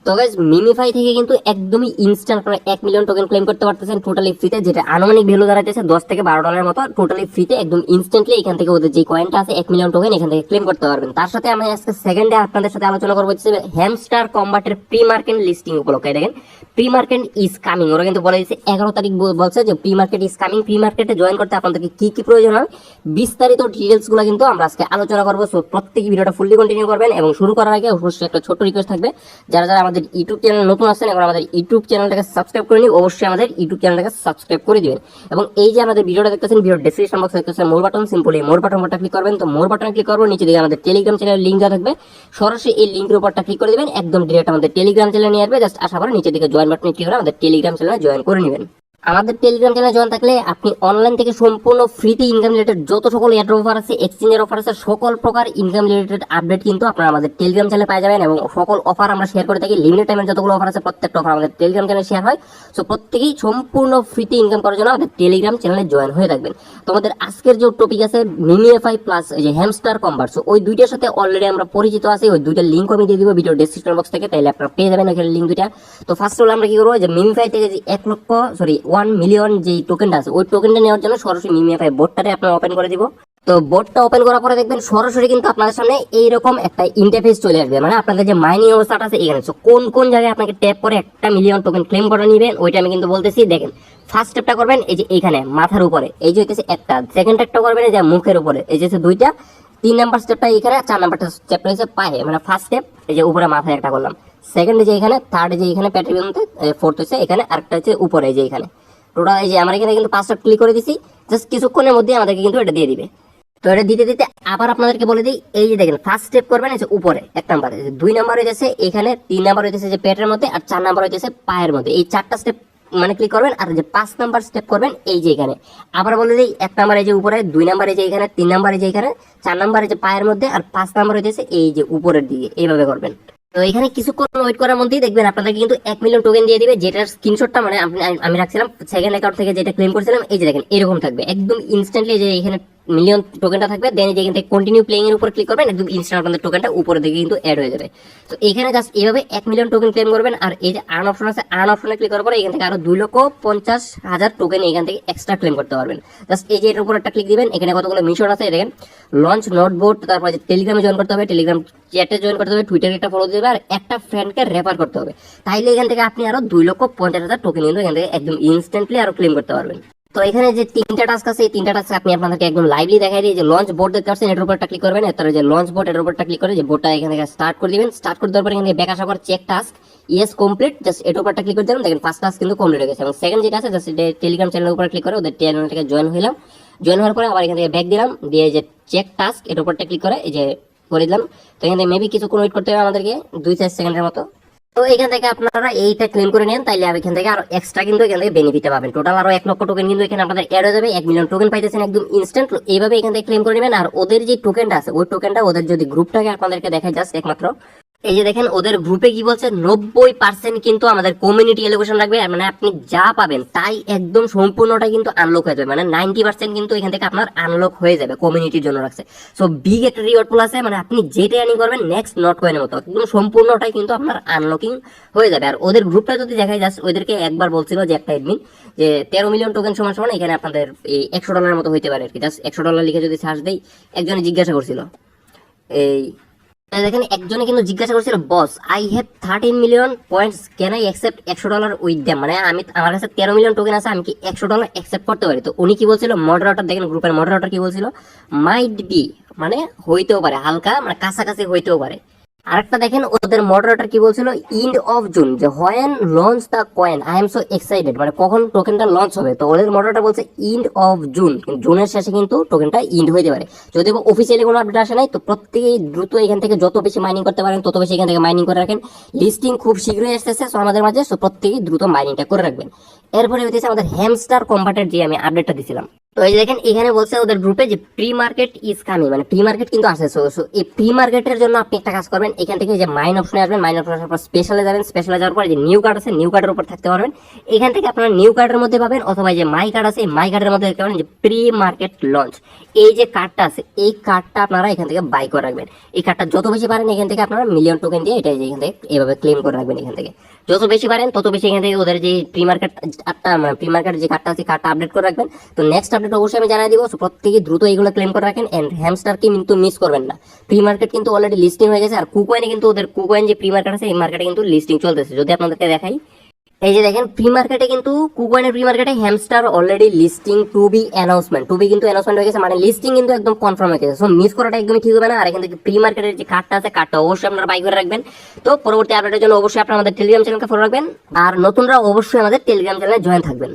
তো guys MemeFi থেকে কিন্তু একদমই ইনস্ট্যান্ট আপনারা 1 মিলিয়ন টোকেন ক্লেম করতে পারতেছেন টোটালি ফ্রিতে, যেটা আনুমানিক ভ্যালু দাঁড়াইতেছে 10 থেকে 12 ডলারের মতো। টোটালি ফ্রিতে একদম ইনস্ট্যান্টলি এখান থেকে ওদের যে কয়েনটা আছে 1 মিলিয়ন টোকেন এখান থেকে ক্লেম করতে পারবেন। তার সাথে আমি আজকে সেকেন্ডে আপনাদের সাথে আলোচনা করবো হচ্ছে হ্যামস্টার কম্বাটের প্রি মার্কেট লিস্টিং উপলক্ষে। দেখেন প্রি মার্কেট ইজ কামিং, ওরা কিন্তু বলে দিচ্ছে 11 তারিখ বলছে যে pre market is coming. Pre মার্কেটে জয়েন করতে আপনাদেরকে কি কি প্রয়োজন হয় বিস্তারিত ডিটেলস গুলো কিন্তু আমরা আজকে আলোচনা করবো। সো প্রত্যেকই ভিডিওটা ফুললি কন্টিনিউ করবেন এবং শুরু করার আগে অবশ্যই একটা ছোট্ট রিকোয়েস্ট থাকবে, যারা যারা আমাদের ইউটিউব চ্যানেল নতুন আছেন এখন আমাদের ইউটিউব চ্যানেলটাকে সাবস্ক্রাইব করে নিন, অবশ্যই আমাদের ইউটিউব চ্যানেলটাকে সাবস্ক্রাইব করে দিবেন। এবং এই যে আমাদের ভিডিওটা দেখতেছেন, ভিডিওর ডেসক্রিপশন বক্সে দেখতেছেন মোর বাটন, সিম্পলি মোর বাটনটা ক্লিক করবেন। তো মোর বাটনে ক্লিক করবো, নিচে দিকে আমাদের টেলিগ্রাম চ্যানেলের লিঙ্ক দেওয়া থাকবে, সরাসরি এই লিঙ্কের উপরটা ক্লিক করে দিবেন, একদম ডিরেক্ট আমাদের টেলিগ্রাম চ্যানেলে নিয়ে আসবে। জাস্ট আসার পরে নিচে দিকে জয়েন বাটনে ক্লিক করে আমাদের টেলিগ্রাম চ্যানেলে জয়েন করে নেবেন। আমাদের টেলিগ্রাম চ্যানেলে জয়েন থাকলে আপনি অনলাইন থেকে সম্পূর্ণ ফ্রিতে ইনকাম রিলেটেড যত সকল এয়ার অফার আছে, এক্সচেঞ্জের অফার আছে, সকল প্রকার ইনকাম রিলেটেড আপডেট কিন্তু আপনারা আমাদের টেলিগ্রাম চ্যানেলে পাই যাবেন। এবং সকল অফার আমরা শেয়ার করে থাকি, লিমিটেড টাইমের যতগুলো অফার আছে প্রত্যেকটা অফার আমাদের টেলিগ্রাম চ্যানেলে শেয়ার হয়। সো প্রত্যেকেই সম্পূর্ণ ফ্রিতে ইনকাম করার জন্য আমাদের টেলিগ্রাম চ্যানেলে জয়েন হয়ে থাকবেন। তো আমাদের আজকের যে টপিক আছে মিমিএফআই প্লাস এই যে হ্যামস্টার কম্বাট, সো ওই দুইটার সাথে অলরেডি আমরা পরিচিত আছি। ওই দুইটার লিঙ্ক আমি দিয়ে দিব ভিডিও ডেসক্রিপশন বক্স থেকে, তাইলে আপনারা পেয়ে যাবেন ওখানে লিঙ্ক দুইটা। তো ফার্স্ট হলো আমরা কি করবো, যে মিমিএফআই থেকে যে 1 মিলিয়ন যে টোকেনটা আছে ওই টোকেনটা নেওয়ার জন্য সরাসরি মিমিএফআই বোর্ডটারে আপনারা ওপেন করে দিব। তো বোর্ডটা ওপেন করার পরে দেখবেন সরাসরি কিন্তু আপনাদের সামনে এইরকম একটা ইন্টারফেস চলে আসবে, মানে আপনাদের যে মাইনিং অবস্থাটা আছে এখানে। সো কোন কোন জায়গায় আপনাকে ট্যাপ করে 1 মিলিয়ন টোকেন ক্লেম করে নেবেন ওইটা আমি কিন্তু বলতেছি। দেখেন ফার্স্ট স্টেপটা করবেন এই যে এইখানে মাথার উপরে, এই যে হইতেছে একটা। সেকেন্ড স্টেপটা করবেন এই যে মুখের উপরে, এই যে দুইটা। 3 নাম্বার স্টেপটা এখানে, 4 নাম্বারটা স্টেপটা হচ্ছে পায়ে, মানে ফার্স্ট স্টেপ এই যে উপরে মাথায় একটা করলাম, সেকেন্ড যে এখানে, থার্ড যে এখানে পেটের মধ্যে, ফোর্থ হচ্ছে এখানে, আরেকটা হচ্ছে উপরে এই যে এখানে। টোটাল এই যে আমরা এখানে কিন্তু 5টা ক্লিক করে দিছি, জাস্ট কিছুক্ষণের মধ্যে আমাদেরকে কিন্তু এটা দিয়ে দিবে। তো এটা দিতে দিতে আবার আপনাদেরকে বলে দিই, এই যে দেখেন ফার্স্ট স্টেপ করবেন এই যে উপরে 1 নাম্বার, 2 নাম্বার হইতেছে এখানে, 3 নাম্বার হইতেছে যে পেটের মধ্যে, আর 4 নাম্বার হইতেছে পায়ের মধ্যে। এই 4টা স্টেপ মানে ক্লিক করবেন। আর যে 5 নাম্বার স্টেপ করবেন এই যে এখানে। আবার বলে দিই 1 নাম্বার এই যে উপরে, 2 নাম্বার এই যে এখানে, 3 নাম্বার এই যে এখানে, 4 নাম্বার এই যে পায়ের মধ্যে, আর 5 নাম্বার হইতেছে এই যে উপরের দিকে। এইভাবে করবেন। তো এখানে কিছুক্ষণ ওয়েট করার মধ্যেই দেখবেন আপনাদেরকে কিন্তু 1 মিলিয়ন টোকেন দিয়ে দিবে, যেটার স্ক্রিনশটটা মানে আমি রাখছিলাম সেকেন্ড অ্যাকাউন্ট থেকে যেটা ক্লেম করেছিলাম। এই যে দেখেন এরকম থাকবে একদম ইনস্ট্যান্টলি, যে এখানে মিলিয়ন টোকেনটা থাকবে। দেন যেখান থেকে কন্টিনিউ প্লেইং এর উপর ক্লিক করবেন, একদম ইনস্ট্যান্ট আপনাদের টোকেনটা উপরে দিকে কিন্তু অ্যাড হয়ে যাবে। তো এখানে জাস্ট এইভাবে 1 মিলিয়ন টোকেন ক্লেম করবেন। আর এই যে আর্ন অপশন আছে, আর্ন অপশনে ক্লিক করার পরে এখান থেকে আরো 2,50,000 টোকেন এখান থেকে এক্সট্রা ক্লেম করতে পারবেন। জাস্ট এই যে এর উপর একটা ক্লিক দিবেন, এখানে কতগুলো মিশন আছে দেখেন, লঞ্চ নোট বোর্ড, তারপর যে টেলিগ্রামে জয়েন করতে হবে, টেলিগ্রাম চ্যাটে জয়েন করতে হবে, টুইটারে একটা ফলো দিতে হবে, আর একটা ফ্রেন্ডকে রেফার করতে হবে। তাইলে এখান থেকে আপনি আরো 2,50,000 টোকেন কিন্তু এখান থেকে একদম ইনস্ট্যান্টলি আরো ক্লেম করতে পারবেন। তো এখানে যে 3টা টাস্ক আছে, এই 3টা টাস্ক আপনি আপনাদেরকে একদম লাইভলি দেখাই দিই। যে লঞ্চ বোর্ড দেখতে পাচ্ছেন, এটার উপর একটা ক্লিক করবেন। তারপরে যে লঞ্চ বোর্ড এর উপরটা ক্লিক করে যে বোর্ডটা এখান থেকে স্টার্ট করে দিবেন। স্টার্ট করে দেওয়ার পর এখানে ব্যাক আসার পর check task yes complete, just এটার উপরটা ক্লিক করে দিলাম। দেখেন ফার্স্ট টাস্ক কিন্তু কমপ্লিট হয়ে গেছে। এবং সেকেন্ড যেটা আছে জাস্ট টেলিগ্রাম চ্যানেলের উপর ক্লিক করে ওদের চ্যানেলটাকে জয়েন হইলাম। জয়েন হওয়ার পরে আবার এখান থেকে ব্যাক দিলাম, দিয়ে যে চেক টাস্ক এটার উপরটা ক্লিক করে এই যে করে দিলাম। তো এখানে মেবি কিছুক্ষণ ওয়েট করতে হবে আমাদেরকে, 2-4 সেকেন্ডের মতো। তো এখান থেকে আপনারা এইটা ক্লেম করে নেন, তাইলে এখান থেকে আরো এক্সট্রা কিন্তু এখান থেকে বেনিফিট পাবেন। টোটাল আরো 1 লক্ষ টোকেন কিন্তু এখানে আপনাদের অ্যাড হয়ে যাবে। 1 মিলিয়ন টোকেন পাইতেছেন একদম ইনস্ট্যান্ট। এইভাবে এখান থেকে ক্লেম করে নেবেন। আর ওদের যে টোকেনটা আছে ওই টোকেনটা ওদের যদি গ্রুপটাকে আপনাদেরকে দেখায়, জাস্ট একমাত্র এই যে দেখেন ওদের গ্রুপে কি বলছে, 90% কিন্তু আমাদের কমিউনিটি এলোকেশন রাখবে। মানে আপনি যা পাবেন তাই একদম সম্পূর্ণটা কিন্তু আনলক হয়ে যাবে, মানে 90% কিন্তু এখান থেকে আপনার আনলক হয়ে যাবে, কমিউনিটির জন্য রাখছে। সো বিগ একটা রিওয়ার্ড পুল আছে, মানে আপনি যেটা আর্নিং করবেন নেক্সট নট কয়েনের মতো একদম সম্পূর্ণটাই কিন্তু আপনার আনলকিং হয়ে যাবে। আর ওদের গ্রুপটা যদি দেখায়, জাস্ট ওদেরকে একবার বলছিল যে একটা এডমিন যে 13 মিলিয়ন টোকেন সমান সমান এখানে আপনাদের এই $100 মতো হইতে পারে আর কি। জাস্ট $100 লিখে যদি সার্চ দেই, একজনে জিজ্ঞাসা করছিল, এই দেখেন একজনে কিন্তু জিজ্ঞাসা করছিল, boss I have 13 million points, can I accept $100 with them, মানে আমার কাছে 13 মিলিয়ন টোকেন আছে, আমি কি $100 অ্যাকসেপ্ট করতে পারি? তো উনি কি বলছিল, মডারেটর দেখেন গ্রুপের মডারেটর কি বলছিল, মাইট বি, মানে হইতেও পারে, হালকা মানে কাছাকাছি হইতেও পারে। আরেকটা দেখেন ওদের মডারেটর কি বলছিল, ইন্ড অফ জুন, যে when launch the coin I am so excited, মানে কখন টোকেনটা লঞ্চ হবে। তো ওদের মডারেটর বলছে ইন্ড অফ জুন, জুনের শেষে কিন্তু টোকেনটা ইন্ড হইতে পারে। যদি অফিসিয়ালি কোনো আপডেট আসে নাই, তো প্রত্যেকেই দ্রুত এখান থেকে যত বেশি মাইনিং করতে পারেন তত বেশি এখান থেকে মাইনিং করে রাখেন। লিস্টিং খুব শীঘ্রই আসতেছে সো আমাদের মাঝে, সো প্রত্যেকেই দ্রুত মাইনিংটা করে রাখবেন। এরপরে হইতেছে আমাদের হ্যামস্টার কম্বাটের যে আমি আপডেটটা দিছিলাম। তো এই যে দেখেন এখানে বলছে ওদের গ্রুপে যে প্রি মার্কেট ইজ কামিং, মানে প্রি মার্কেট কিন্তু আসে। সো এই প্রি মার্কেটের জন্য আপনি একটা কাজ করবেন, এখান থেকে যে মাইন অপশনে আসবেন, মাইন অপশনে আসার পর স্পেশালে যাবেন, স্পেশালে যাওয়ার পর যে নিউ কার্ড আছে, নিউ কার্ডের উপর থাকতে পারবেন। এখান থেকে আপনারা নিউ কার্ডের মধ্যে পাবেন, অথবা যে মাই কার্ড আছে মাই কার্ডের মধ্যে দেখতে পাবেন যে প্রি মার্কেট লঞ্চ, এই যে কার্ডটা আছে এই কার্ডটা আপনারা এখান থেকে বাই করে রাখবেন। এই কার্ডটা যত বেশি পারেন এখান থেকে আপনারা মিলিয়ন টোকেন দিয়ে এটা এখান থেকে এভাবে ক্লেম করে রাখবেন। এখান থেকে যত বেশি পারেন তত বেশি এখান থেকে ওদের যে প্রি মার্কেট যে কার্ডটা আছে কার্ডটা আপডেট করে রাখবেন। তো নেক্সট আপডেট অবশ্যই আমি জানাই দিব, প্রত্যেকে দ্রুত এইগুলো ক্লেম করে রাখেন। এন্ড হ্যামস্টারকে কিন্তু মিস করবেন না, প্রি মার্কেট কিন্তু অলরেডি লিস্টিং হয়ে গেছে। আর কুকয়েনে কিন্তু ওদের কুকয়েন যে প্রি মার্কেট আছে এই মার্কেটে কিন্তু লিস্টিং চলতেছে। যদি আপনাদেরকে দেখাই, এই যে দেখেন প্রি মার্কেটে কিন্তু কুকয়েনের প্রি মার্কেটে hamster already listing to be কিন্তু অ্যানাউন্সমেন্ট হয়ে গেছে, মানে লিস্টিং কিন্তু একদম কনফার্ম হয়ে গেছে। সো মিস করাটা একদমই ঠিক হবে না। আর এখান থেকে প্রি মার্কেটের যে কার্ডটা আছে কার্ডটা অবশ্যই আপনারা বাই করে রাখবেন। তো পরবর্তী আপডেটের জন্য অবশ্যই আপনারা আমাদের টেলিগ্রাম চ্যানেলকে ফলো রাখবেন, আর নতুনরা অবশ্যই আমাদের টেলিগ্রাম চ্যানেলে জয়েন থাকবেন।